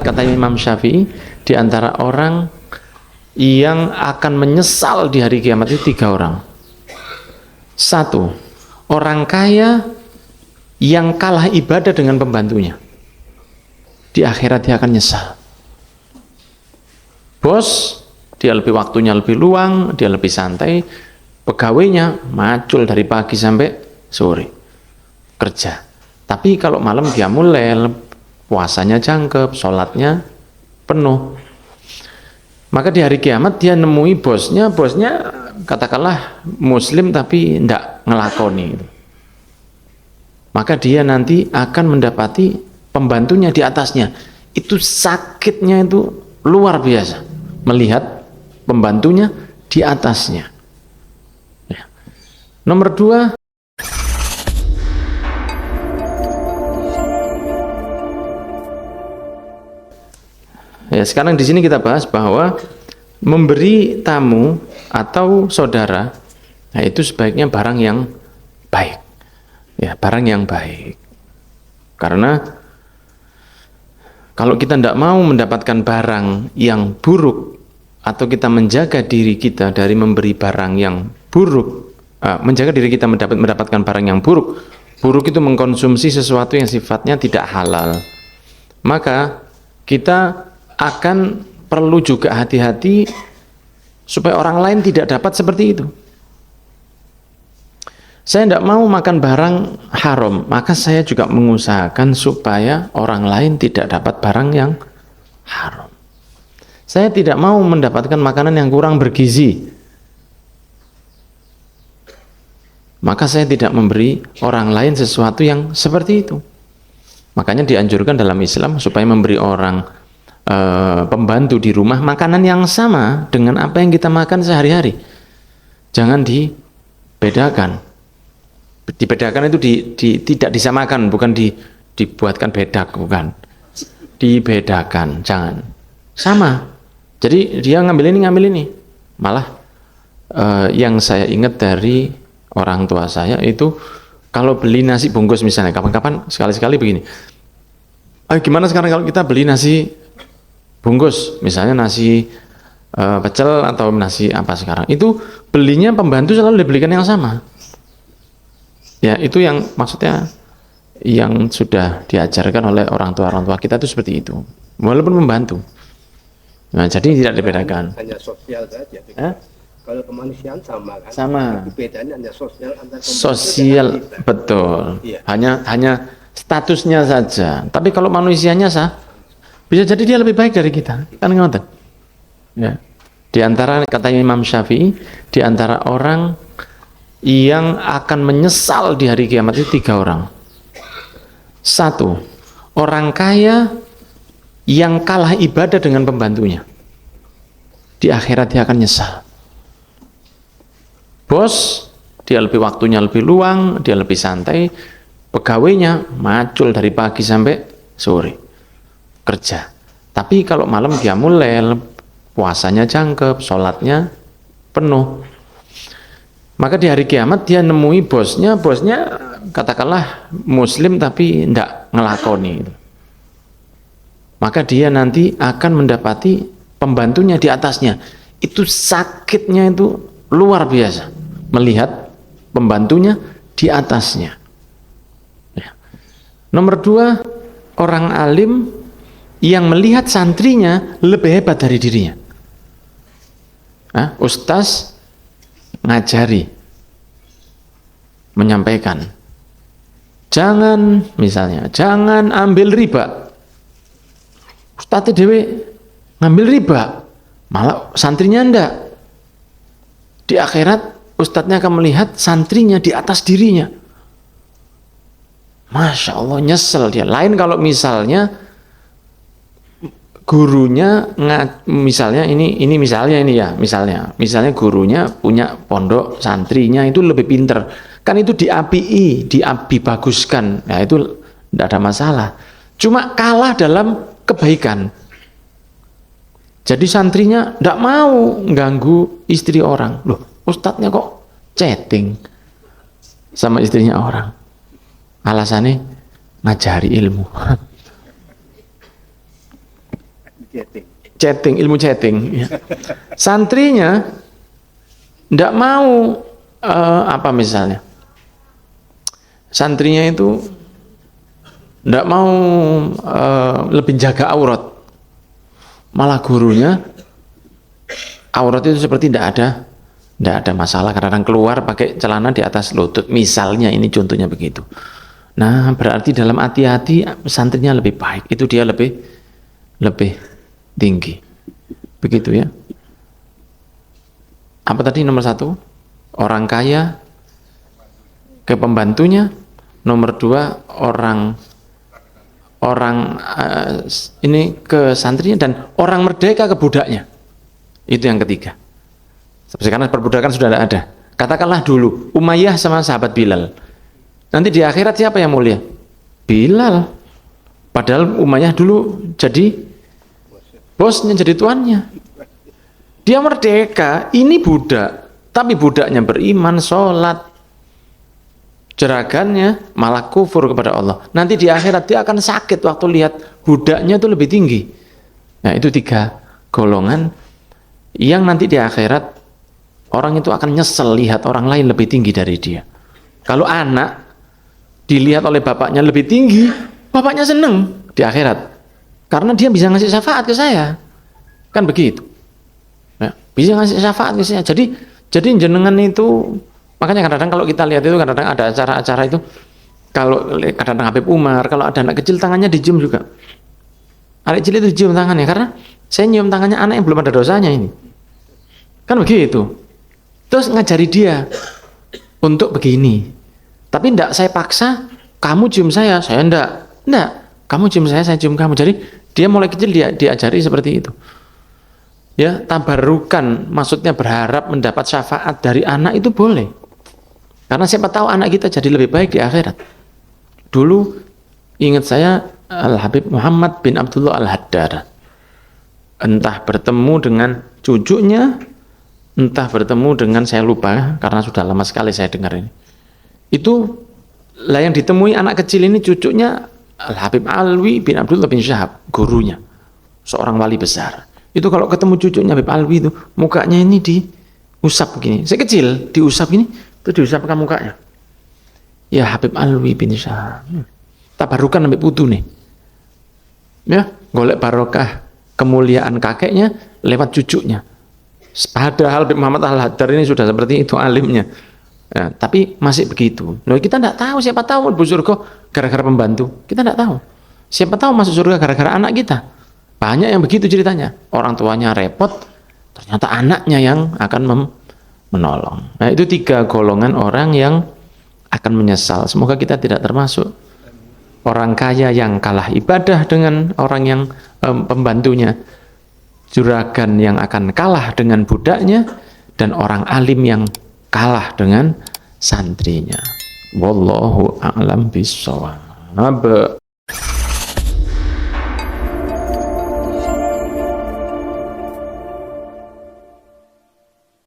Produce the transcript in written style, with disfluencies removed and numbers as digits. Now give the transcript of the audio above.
Kata Imam Syafi'i, di antara orang yang akan menyesal di hari kiamat itu 3 orang. 1, orang kaya yang kalah ibadah dengan pembantunya. Di akhirat dia akan nyesal. Bos, dia lebih waktunya lebih luang, dia lebih santai. Pegawainya macul dari pagi sampai sore kerja. Tapi kalau malam dia mulai puasanya jangkep, sholatnya penuh. Maka di hari kiamat dia nemui bosnya katakanlah muslim tapi tidak ngelakoni. Maka dia nanti akan mendapati pembantunya di atasnya. Itu sakitnya itu luar biasa. Melihat pembantunya di atasnya. Ya. Nomor 2, ya, sekarang di sini kita bahas bahwa memberi tamu atau saudara, nah itu sebaiknya barang yang baik, ya barang yang baik. Karena kalau kita tidak mau mendapatkan barang yang buruk atau kita menjaga diri kita dari memberi barang yang buruk, menjaga diri kita mendapatkan barang yang buruk itu mengkonsumsi sesuatu yang sifatnya tidak halal, maka kita akan perlu juga hati-hati supaya orang lain tidak dapat seperti itu. Saya tidak mau makan barang haram, maka saya juga mengusahakan supaya orang lain tidak dapat barang yang haram. Saya tidak mau mendapatkan makanan yang kurang bergizi, maka saya tidak memberi orang lain sesuatu yang seperti itu. Makanya dianjurkan dalam Islam supaya memberi orang pembantu di rumah makanan yang sama dengan apa yang kita makan sehari-hari. Jangan dibedakan. Dibedakan itu tidak disamakan, bukan dibuatkan bedak, bukan. Dibedakan, jangan. Sama. Jadi dia ngambil ini. Malah yang saya ingat dari orang tua saya itu kalau beli nasi bungkus misalnya, kapan-kapan sekali-sekali begini. Gimana sekarang kalau kita beli nasi bungkus, misalnya nasi pecel atau nasi apa sekarang, itu belinya pembantu selalu dibelikan yang sama. Ya, itu yang maksudnya yang sudah diajarkan oleh orang tua kita itu seperti itu, walaupun membantu. Nah, jadi tidak dibedakan. Hanya sosial saja. Kalau kemanusiaan sama kan? Sama. Tapi bedanya hanya sosial antar sosial, betul. Iya. Hanya statusnya saja. Tapi kalau manusianya bisa jadi dia lebih baik dari kita, kan ngoten. Ya. Di antara kata Imam Syafi'i, di antara orang yang akan menyesal di hari kiamat itu 3 orang. 1, orang kaya yang kalah ibadah dengan pembantunya. Di akhirat dia akan nyesal. Bos, dia lebih waktunya lebih luang, dia lebih santai. Pegawainya macul dari pagi sampai sore kerja. Tapi kalau malam dia mulai puasanya jangkep, sholatnya penuh. Maka di hari kiamat dia nemui bosnya katakanlah muslim tapi tidak ngelakoni. Maka dia nanti akan mendapati pembantunya di atasnya. Itu sakitnya itu luar biasa. Melihat pembantunya di atasnya. Ya. Nomor 2, orang alim yang melihat santrinya lebih hebat dari dirinya. Ustaz ngajari, menyampaikan, jangan ambil riba. Ustaz dewe ngambil riba, malah santrinya ndak. Di akhirat ustadznya akan melihat santrinya di atas dirinya. Masya Allah, nyesel dia. Lain kalau misalnya gurunya misalnya misalnya gurunya punya pondok, santrinya itu lebih pinter, kan itu dibaguskan, ya itu tidak ada masalah. Cuma kalah dalam kebaikan. Jadi santrinya tidak mau ganggu istri orang. Loh, ustadznya kok chatting sama istrinya orang? Alasannya ngajari ilmu. Chatting. ilmu chatting. Ya. Santrinya ndak mau apa misalnya? Santrinya itu ndak mau lebih jaga aurat. Malah gurunya aurat itu seperti ndak ada masalah, kadang keluar pakai celana di atas lutut. Misalnya ini contohnya begitu. Nah, berarti dalam hati-hati santrinya lebih baik. Itu dia lebih tinggi. Begitu ya. Apa tadi nomor 1? Orang kaya ke pembantunya. Nomor 2 orang ini ke santrinya, dan orang merdeka ke budaknya. Itu yang ketiga. Karena perbudakan sudah tidak ada. Katakanlah dulu Umayyah sama sahabat Bilal. Nanti di akhirat siapa yang mulia? Bilal. Padahal Umayyah dulu jadi bosnya, jadi tuannya. Dia merdeka, ini budak. Tapi budaknya beriman, sholat, jeragannya malah kufur kepada Allah. Nanti di akhirat dia akan sakit waktu lihat budaknya itu lebih tinggi. Nah, itu 3 golongan yang nanti di akhirat orang itu akan nyesel lihat orang lain lebih tinggi dari dia. Kalau anak dilihat oleh bapaknya lebih tinggi, bapaknya seneng di akhirat karena dia bisa ngasih syafaat ke saya, kan begitu ya, bisa ngasih syafaat ke saya. Jadi jenengan itu, makanya kadang-kadang kalau kita lihat itu kadang-kadang ada acara-acara itu, kalau kadang-kadang Habib Umar, kalau ada anak kecil tangannya dicium juga. Anak kecil itu cium tangannya karena saya nyium tangannya anak yang belum ada dosanya ini. Kan begitu. Terus ngajari dia untuk begini. Tapi enggak saya paksa, kamu cium saya enggak. Kamu cium saya cium kamu. Jadi dia mulai kecil dia diajari seperti itu. Ya, tabarukan, maksudnya berharap mendapat syafaat dari anak itu boleh. Karena siapa tahu anak kita jadi lebih baik di akhirat. Dulu ingat saya Al-Habib Muhammad bin Abdullah Al-Haddad. Entah bertemu dengan cucunya, entah bertemu dengan, saya lupa karena sudah lama sekali saya dengar ini. Itu lah yang ditemui anak kecil ini, cucunya Al-Habib Alwi bin Abdullah bin Syahab, gurunya, seorang wali besar. Itu kalau ketemu cucunya Habib Alwi itu, mukanya ini diusap begini. Saya kecil, diusap gini, itu diusap ke mukanya. Ya Habib Alwi bin Syahab. Tabarukan sampai putu nih. Ya, golek barokah kemuliaan kakeknya lewat cucunya. Padahal Habib Muhammad Al-Haddad ini sudah seperti itu alimnya. Ya, tapi masih begitu. Loh, kita tidak tahu, siapa tahu masuk surga gara-gara pembantu. Kita tidak tahu. Siapa tahu masuk surga gara-gara anak kita. Banyak yang begitu ceritanya. Orang tuanya repot, ternyata anaknya yang akan menolong. Nah, itu 3 golongan orang yang akan menyesal. Semoga kita tidak termasuk orang kaya yang kalah ibadah dengan orang yang pembantunya, juragan yang akan kalah dengan budaknya, dan orang alim yang kalah dengan santrinya. Wallahu a'lam bishawab.